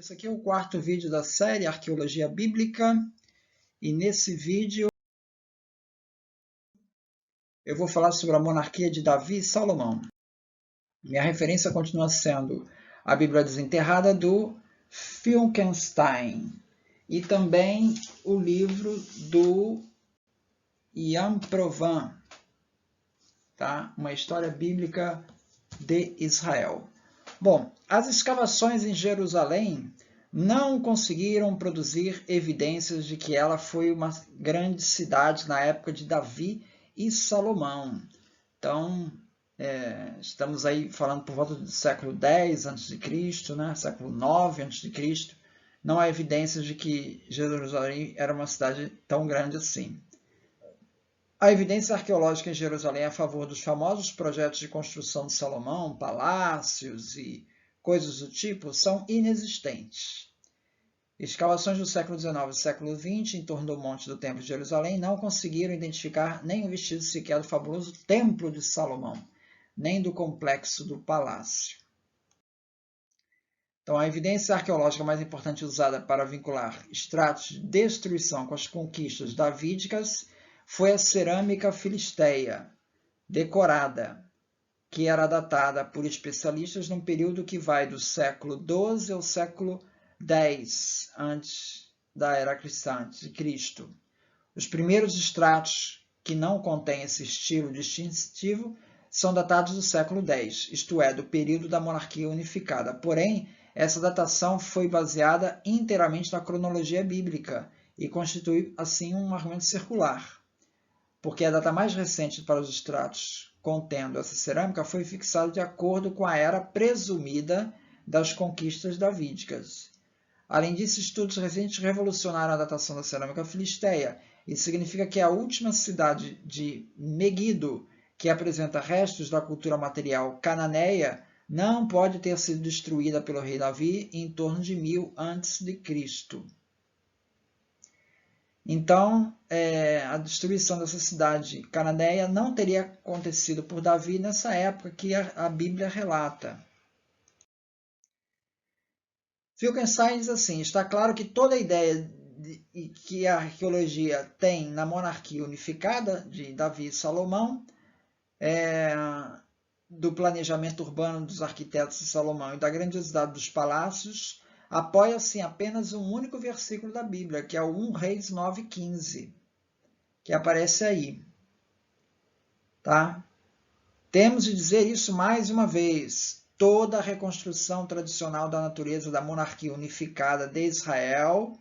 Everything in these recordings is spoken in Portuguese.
Esse aqui é o quarto vídeo da série Arqueologia Bíblica, e nesse vídeo eu vou falar sobre a monarquia de Davi e Salomão. Minha referência continua sendo a Bíblia Desenterrada do Finkelstein e também o livro do Ian Provan, tá? Uma história bíblica de Israel. Bom, as escavações em Jerusalém não conseguiram produzir evidências de que ela foi uma grande cidade na época de Davi e Salomão. Então, estamos aí falando por volta do século X a.C., né? Século IX a.C. Não há evidências de que Jerusalém era uma cidade tão grande assim. A evidência arqueológica em Jerusalém a favor dos famosos projetos de construção de Salomão, palácios e coisas do tipo, são inexistentes. Escavações do século XIX e século XX em torno do Monte do Templo de Jerusalém não conseguiram identificar nem o vestígio sequer do fabuloso Templo de Salomão, nem do complexo do palácio. Então, a evidência arqueológica mais importante usada para vincular estratos de destruição com as conquistas davídicas foi a cerâmica filisteia, decorada, que era datada por especialistas num período que vai do século XII ao século X antes da era cristã, antes de Cristo. Os primeiros estratos que não contêm esse estilo distintivo são datados do século X, isto é, do período da monarquia unificada. Porém, essa datação foi baseada inteiramente na cronologia bíblica e constitui, assim, um argumento circular, porque a data mais recente para os estratos contendo essa cerâmica foi fixada de acordo com a era presumida das conquistas davídicas. Além disso, estudos recentes revolucionaram a datação da cerâmica filisteia. Isso significa que a última cidade de Meguido, que apresenta restos da cultura material cananeia, não pode ter sido destruída pelo rei Davi em torno de 1000 a.C. Então, a destruição dessa cidade cananeia não teria acontecido por Davi nessa época que a Bíblia relata. Finkelstein diz assim: está claro que toda a ideia que a arqueologia tem na monarquia unificada de Davi e Salomão, do planejamento urbano dos arquitetos de Salomão e da grandiosidade dos palácios, apoia-se em apenas um único versículo da Bíblia, que é o 1 Reis 9,15, que aparece aí. Tá? Temos de dizer isso mais uma vez. Toda a reconstrução tradicional da natureza da monarquia unificada de Israel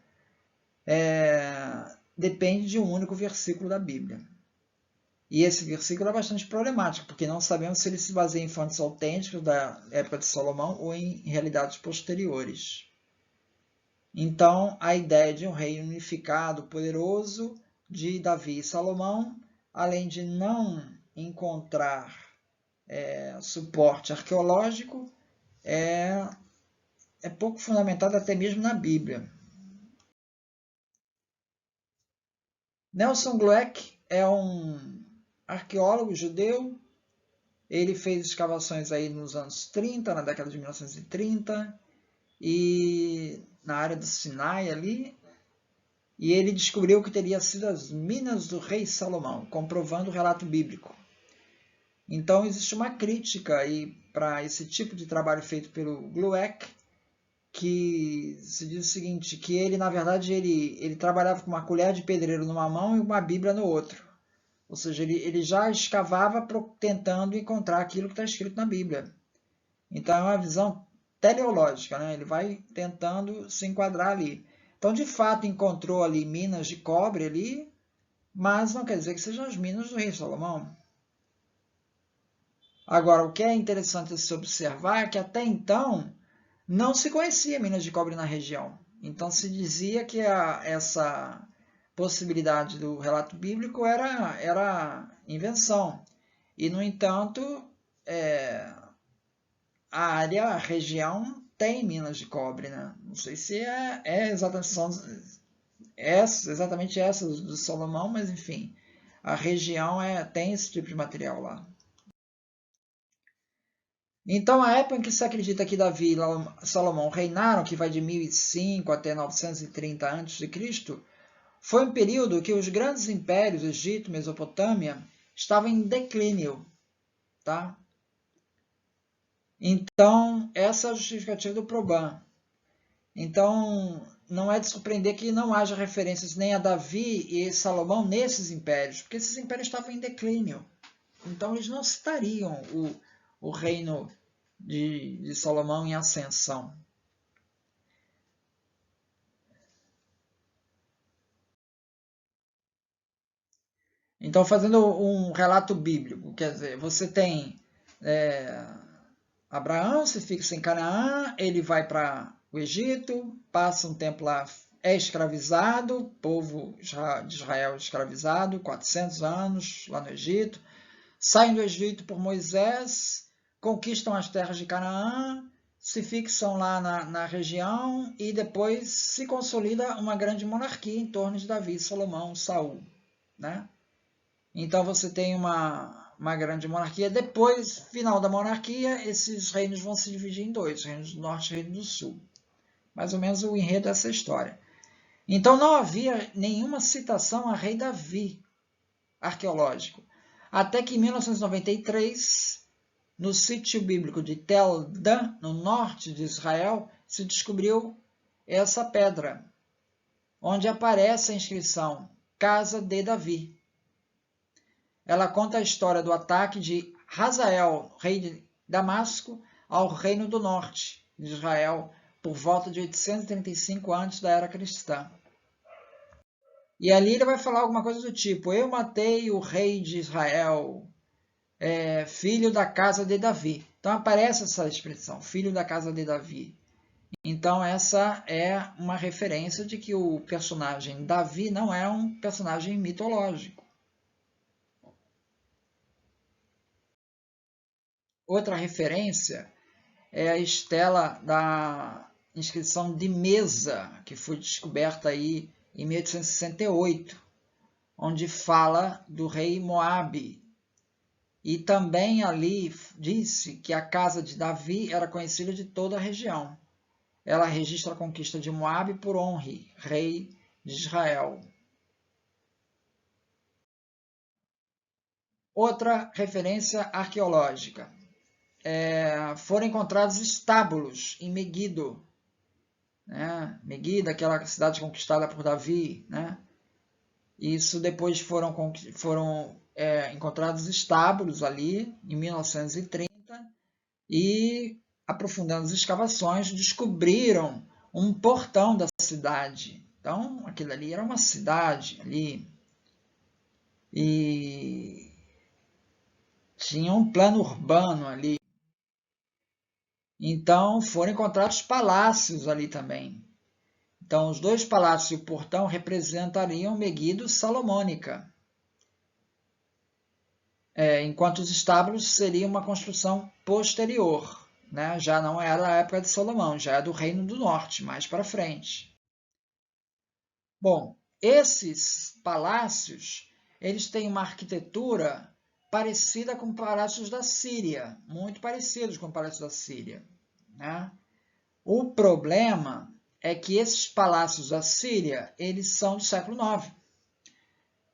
depende de um único versículo da Bíblia. E esse versículo é bastante problemático, porque não sabemos se ele se baseia em fontes autênticas da época de Salomão ou em realidades posteriores. Então, a ideia de um reino unificado, poderoso, de Davi e Salomão, além de não encontrar suporte arqueológico, é pouco fundamentada até mesmo na Bíblia. Nelson Glueck é um arqueólogo judeu. Ele fez escavações aí nos anos 30, na década de 1930, e na área do Sinai ali, e ele descobriu que teria sido as minas do rei Salomão, comprovando o relato bíblico. Então, existe uma crítica aí para esse tipo de trabalho feito pelo Glueck, que se diz o seguinte, que ele, na verdade, ele trabalhava com uma colher de pedreiro numa mão e uma Bíblia no outro. Ou seja, ele já escavava tentando encontrar aquilo que está escrito na Bíblia. Então, é uma visão teleológica, né? Ele vai tentando se enquadrar ali. Então, de fato, encontrou ali minas de cobre ali, mas não quer dizer que sejam as minas do rei Salomão. Agora, o que é interessante se observar é que até então não se conhecia minas de cobre na região. Então se dizia que essa possibilidade do relato bíblico era invenção. E, no entanto, a região tem minas de cobre, né? Não sei se exatamente essas do Salomão, mas enfim, a região tem esse tipo de material lá. Então, a época em que se acredita que Davi e Salomão reinaram, que vai de 1005 até 930 a.C., foi um período que os grandes impérios, Egito, Mesopotâmia, estavam em declínio. Tá? Então, essa é a justificativa do Proban. Então, não é de surpreender que não haja referências nem a Davi e Salomão nesses impérios, porque esses impérios estavam em declínio. Então, eles não citariam o reino de Salomão em ascensão. Então, fazendo um relato bíblico, quer dizer, você tem Abraão se fixa em Canaã, ele vai para o Egito, passa um tempo lá, é escravizado, povo de Israel escravizado, 400 anos lá no Egito, saem do Egito por Moisés, conquistam as terras de Canaã, se fixam lá na região e depois se consolida uma grande monarquia em torno de Davi, Salomão, Saul. Né? Então você tem uma grande monarquia. Depois, final da monarquia, esses reinos vão se dividir em dois, Reino do Norte e Reino do Sul. Mais ou menos o enredo dessa história. Então não havia nenhuma citação a rei Davi arqueológico. Até que em 1993, no sítio bíblico de Tel Dan, no norte de Israel, se descobriu essa pedra, onde aparece a inscrição Casa de Davi. Ela conta a história do ataque de Hazael, rei de Damasco, ao reino do norte de Israel, por volta de 835 antes da era cristã. E ali ele vai falar alguma coisa do tipo: eu matei o rei de Israel, filho da casa de Davi. Então aparece essa expressão, filho da casa de Davi. Então essa é uma referência de que o personagem Davi não é um personagem mitológico. Outra referência é a estela da inscrição de Mesa, que foi descoberta aí em 1868, onde fala do rei Moabe. E também ali disse que a casa de Davi era conhecida de toda a região. Ela registra a conquista de Moabe por Onri, rei de Israel. Outra referência arqueológica. Foram encontrados estábulos em Megido, né? Megiddo, aquela cidade conquistada por Davi, né? Isso depois foram encontrados estábulos ali em 1930 e, aprofundando as escavações, descobriram um portão da cidade. Então, aquilo ali era uma cidade ali e tinha um plano urbano ali. Então, foram encontrados palácios ali também. Então, os dois palácios e o portão representariam Megido salomônica, enquanto os estábulos seriam uma construção posterior, né? Já não era a época de Salomão, já é do Reino do Norte, mais para frente. Bom, esses palácios, eles têm uma arquitetura parecida com palácios da Síria, muito parecidos com palácios da Síria, né? O problema é que esses palácios da Síria, eles são do século IX.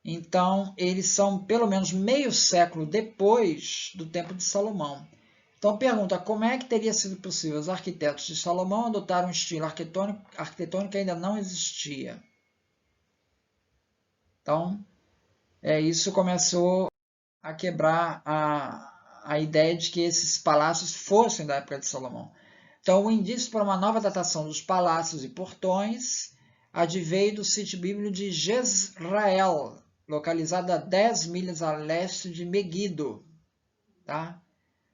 Então, eles são pelo menos meio século depois do tempo de Salomão. Então, pergunta, como é que teria sido possível os arquitetos de Salomão adotar um estilo arquitetônico que ainda não existia? Então, isso começou a quebrar a ideia de que esses palácios fossem da época de Salomão. Então, o indício para uma nova datação dos palácios e portões adveio do sítio bíblico de Jezreel, localizado a 10 milhas a leste de Megido. Tá?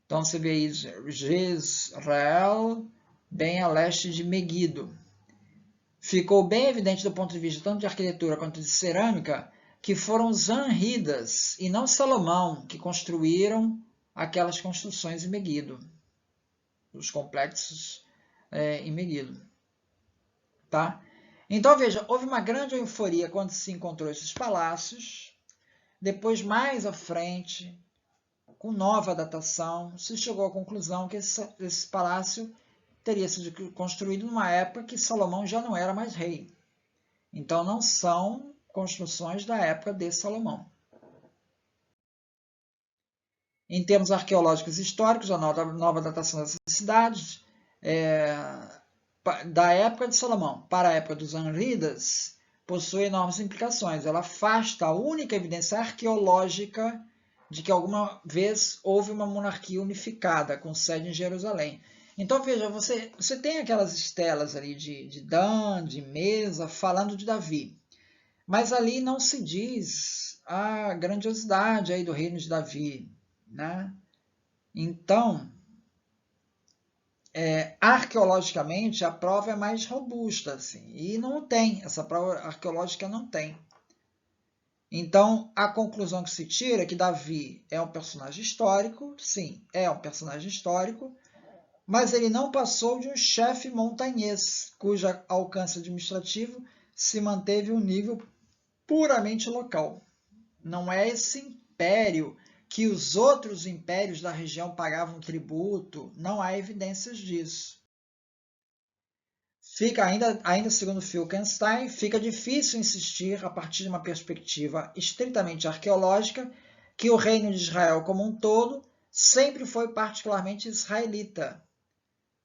Então, você vê aí Jezreel, bem a leste de Megido. Ficou bem evidente do ponto de vista tanto de arquitetura quanto de cerâmica que foram os Anridas e não Salomão que construíram aquelas construções em Megido, os complexos em Megido. Tá? Então, veja, houve uma grande euforia quando se encontrou esses palácios. Depois, mais à frente, com nova datação, se chegou à conclusão que esse palácio teria sido construído numa época que Salomão já não era mais rei. Então, não são construções da época de Salomão. Em termos arqueológicos e históricos, a nova datação dessas cidades, da época de Salomão para a época dos Anridas, possui enormes implicações. Ela afasta a única evidência arqueológica de que alguma vez houve uma monarquia unificada, com sede em Jerusalém. Então, veja, você tem aquelas estelas ali de Dan, de Mesa, falando de Davi. Mas ali não se diz a grandiosidade aí do reino de Davi, né? Então, arqueologicamente, a prova é mais robusta, assim, e não tem, essa prova arqueológica não tem. Então, a conclusão que se tira é que Davi é um personagem histórico, sim, é um personagem histórico, mas ele não passou de um chefe montanhês, cujo alcance administrativo se manteve um nível puramente local. Não é esse império que os outros impérios da região pagavam tributo, não há evidências disso. Ainda segundo Finkelstein, fica difícil insistir, a partir de uma perspectiva estritamente arqueológica, que o reino de Israel como um todo sempre foi particularmente israelita,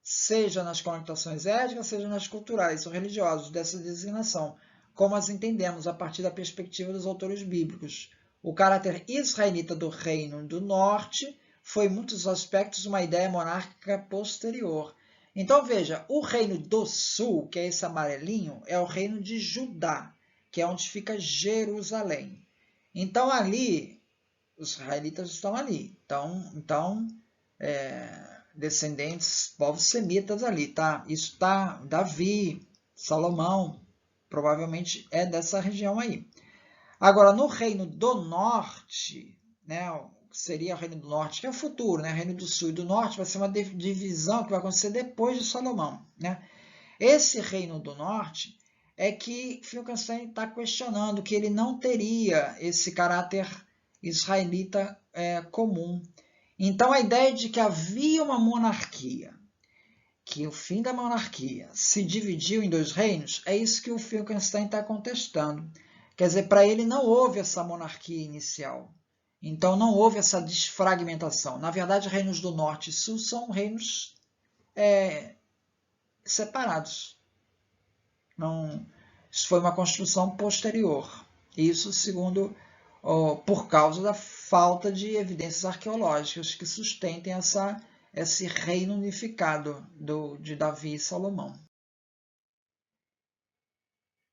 seja nas conotações étnicas, seja nas culturais ou religiosas dessa designação, como as entendemos a partir da perspectiva dos autores bíblicos. O caráter israelita do Reino do Norte foi, em muitos aspectos, uma ideia monárquica posterior. Então, veja, o Reino do Sul, que é esse amarelinho, é o Reino de Judá, que é onde fica Jerusalém. Então, ali, os israelitas estão ali. Então descendentes, povos semitas ali, tá? Isso tá, Davi, Salomão, provavelmente é dessa região aí. Agora, no Reino do Norte, né, seria o Reino do Norte, que é o futuro, né? Reino do Sul e do Norte vai ser uma divisão que vai acontecer depois de Salomão, né? Esse Reino do Norte é que Finkelstein está questionando que ele não teria esse caráter israelita comum. Então, a ideia de que havia uma monarquia, que o fim da monarquia se dividiu em dois reinos, é isso que o Finkelstein está contestando. Quer dizer, para ele não houve essa monarquia inicial. Então, não houve essa desfragmentação. Na verdade, reinos do Norte e Sul são reinos separados. Não, isso foi uma construção posterior. Isso, segundo, por causa da falta de evidências arqueológicas que sustentem esse reino unificado de Davi e Salomão.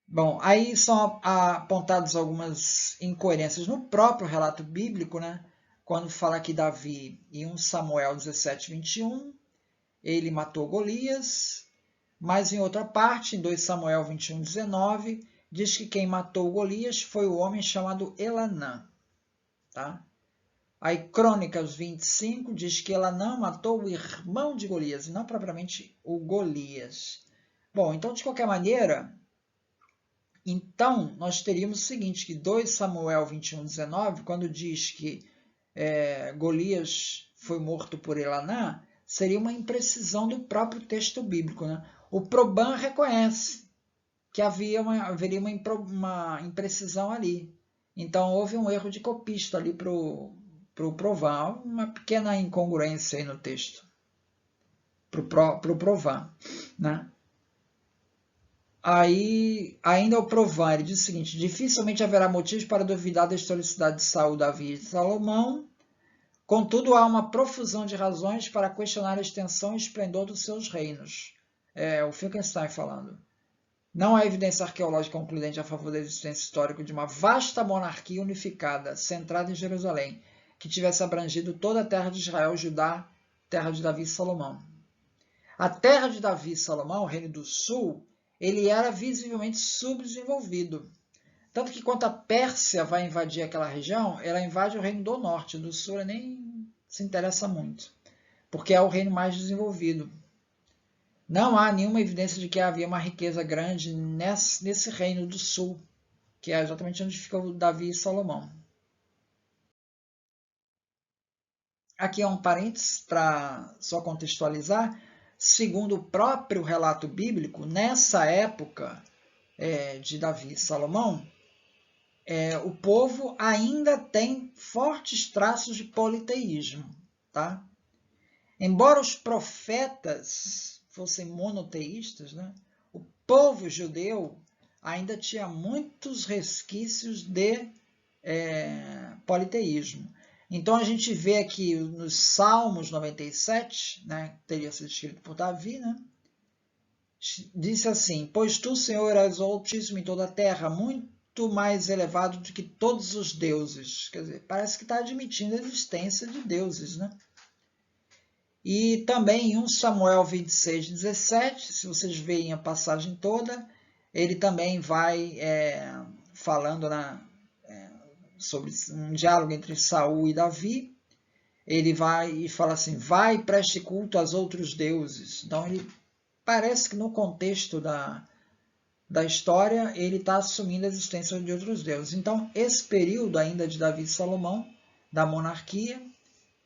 Bom, aí são apontadas algumas incoerências no próprio relato bíblico, né? Quando fala que Davi, em 1 Samuel 17, 21, ele matou Golias, mas em outra parte, em 2 Samuel 21, 19, diz que quem matou Golias foi o homem chamado Elanã. Tá? Aí Crônicas 25 diz que Elanã matou o irmão de Golias, e não propriamente o Golias. Bom, então, de qualquer maneira, então nós teríamos o seguinte, que 2 Samuel 21, 19, quando diz que Golias foi morto por Elanã, seria uma imprecisão do próprio texto bíblico. Né? O Proban reconhece que haveria uma imprecisão ali. Então, houve um erro de copista ali para o Provan, uma pequena incongruência aí no texto, para o Provan. Né? Aí, ainda o Provan, ele diz o seguinte, dificilmente haverá motivos para duvidar da historicidade de Saul, Davi e Salomão, contudo, há uma profusão de razões para questionar a extensão e esplendor dos seus reinos. O Finkelstein falando. Não há evidência arqueológica concludente a favor da existência histórica de uma vasta monarquia unificada, centrada em Jerusalém, que tivesse abrangido toda a terra de Israel, Judá, terra de Davi e Salomão. A terra de Davi e Salomão, o Reino do Sul, ele era visivelmente subdesenvolvido. Tanto que quando a Pérsia vai invadir aquela região, ela invade o Reino do Norte, do Sul ela nem se interessa muito, porque é o reino mais desenvolvido. Não há nenhuma evidência de que havia uma riqueza grande nesse reino do sul, que é exatamente onde fica o Davi e Salomão. Aqui é um parênteses para só contextualizar. Segundo o próprio relato bíblico, nessa época de Davi e Salomão, o povo ainda tem fortes traços de politeísmo. Tá? Embora os profetas fossem monoteístas, né, o povo judeu ainda tinha muitos resquícios de politeísmo. Então a gente vê aqui nos Salmos 97, né, que teria sido escrito por Davi, né, disse assim: pois tu, Senhor, és o Altíssimo em toda a terra, muito mais elevado do que todos os deuses. Quer dizer, parece que está admitindo a existência de deuses, né? E também em 1 Samuel 26, 17, se vocês veem a passagem toda, ele também vai falando sobre um diálogo entre Saul e Davi. Ele vai e fala assim: vai e preste culto aos outros deuses. Então, ele parece que no contexto da história, ele está assumindo a existência de outros deuses. Então, esse período ainda de Davi e Salomão, da monarquia,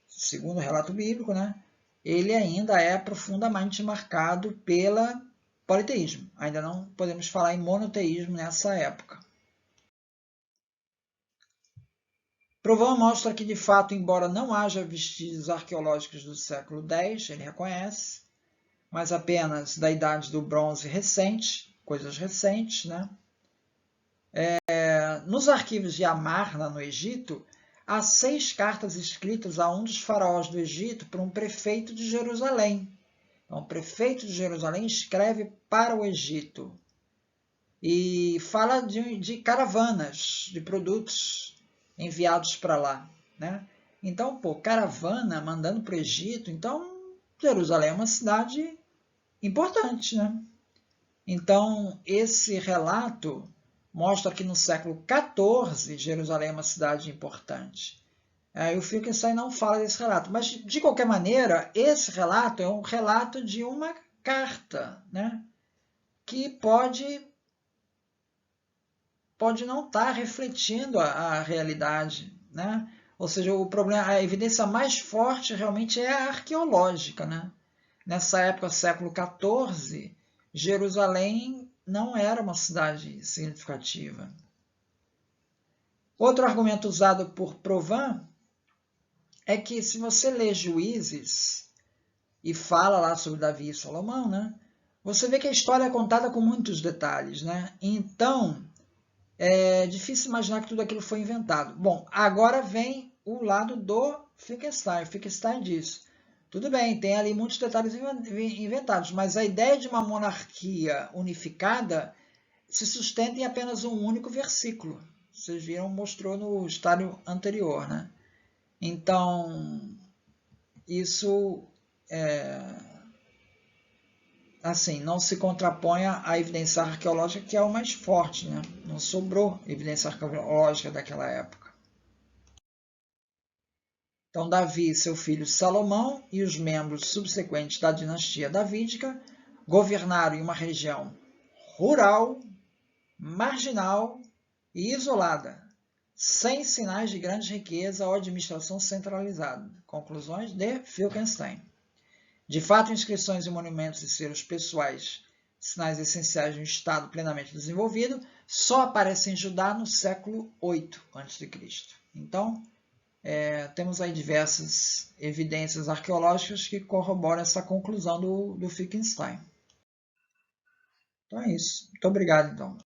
segundo o relato bíblico, né, ele ainda é profundamente marcado pelo politeísmo. Ainda não podemos falar em monoteísmo nessa época. Provão mostra que, de fato, embora não haja vestígios arqueológicos do século X, ele reconhece, mas apenas da idade do bronze recente, coisas recentes, né? Nos arquivos de Amarna, no Egito, há 6 cartas escritas a um dos faraós do Egito por um prefeito de Jerusalém. Então, o prefeito de Jerusalém escreve para o Egito e fala de caravanas de produtos enviados para lá, né? Então, caravana mandando para o Egito. Então, Jerusalém é uma cidade importante, né? Então, esse relato mostra que no século XIV, Jerusalém é uma cidade importante. O Finkelstein não fala desse relato, mas, de qualquer maneira, esse relato é um relato de uma carta, né? Que pode não estar refletindo a realidade, né? Ou seja, o problema, a evidência mais forte realmente é a arqueológica, né? Nessa época, século XIV, Jerusalém não era uma cidade significativa. Outro argumento usado por Provin é que, se você lê Juízes e fala lá sobre Davi e Salomão, né, você vê que a história é contada com muitos detalhes, né? Então, é difícil imaginar que tudo aquilo foi inventado. Bom, agora vem o lado do Finkelstein. O Finkelstein diz: tudo bem, tem ali muitos detalhes inventados, mas a ideia de uma monarquia unificada se sustenta em apenas um único versículo. Vocês viram, mostrou no estádio anterior, né? Então, isso assim, não se contrapõe à evidência arqueológica, que é o mais forte, né? Não sobrou evidência arqueológica daquela época. Então, Davi, seu filho Salomão e os membros subsequentes da dinastia davídica governaram em uma região rural, marginal e isolada, sem sinais de grande riqueza ou administração centralizada. Conclusões de Finkelstein. De fato, inscrições e monumentos e selos pessoais, sinais essenciais de um Estado plenamente desenvolvido, só aparecem em Judá no século VIII a.C. Então, temos aí diversas evidências arqueológicas que corroboram essa conclusão do Finkelstein. Então é isso. Muito obrigado, então.